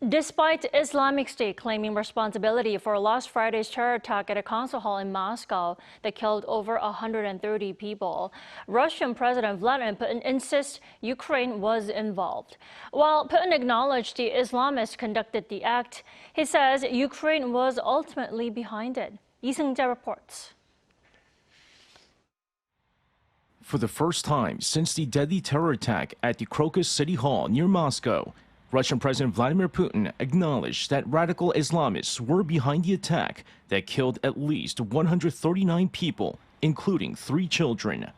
Despite Islamic State claiming responsibility for last Friday's terror attack at a concert hall in Moscow that killed over 130 people, Russian President Vladimir Putin insists Ukraine was involved. While Putin acknowledged the Islamists conducted the act, he says Ukraine was ultimately behind it. Seung-jae reports. For the first time since the deadly terror attack at the Crocus City Hall near Moscow, Russian President Vladimir Putin acknowledged that radical Islamists were behind the attack that killed at least 139 people, including 3 children.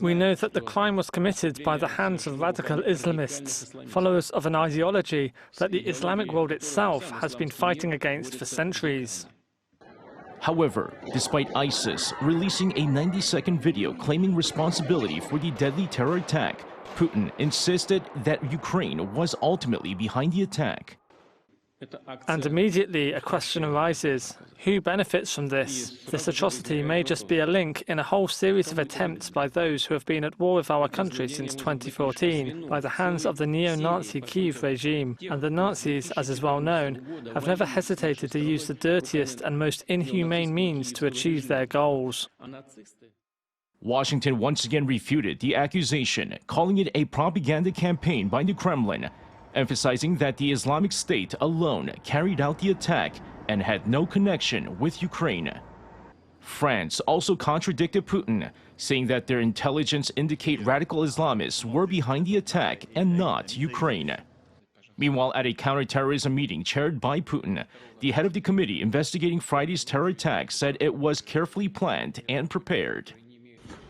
We know that the crime was committed by the hands of radical Islamists, followers of an ideology that the Islamic world itself has been fighting against for centuries. However, despite ISIS releasing a 90-second video claiming responsibility for the deadly terror attack, Putin insisted that Ukraine was ultimately behind the attack. And immediately a question arises: who benefits from this? This atrocity may just be a link in a whole series of attempts by those who have been at war with our country since 2014 by the hands of the neo-Nazi Kyiv regime. And the Nazis, as is well known, have never hesitated to use the dirtiest and most inhumane means to achieve their goals. Washington once again refuted the accusation, calling it a propaganda campaign by the Kremlin, emphasizing that the Islamic State alone carried out the attack and had no connection with Ukraine. France also contradicted Putin, saying that their intelligence indicate radical Islamists were behind the attack and not Ukraine. Meanwhile, at a counterterrorism meeting chaired by Putin, the head of the committee investigating Friday's terror attack said it was carefully planned and prepared.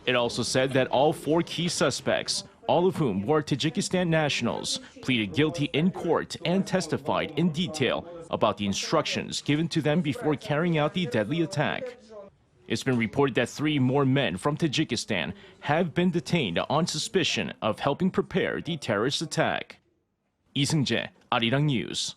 It also said that all 4 key suspects, all of whom were Tajikistan nationals, pleaded guilty in court and testified in detail about the instructions given to them before carrying out the deadly attack. It's been reported that 3 more men from Tajikistan have been detained on suspicion of helping prepare the terrorist attack. Seung-jae, Arirang News.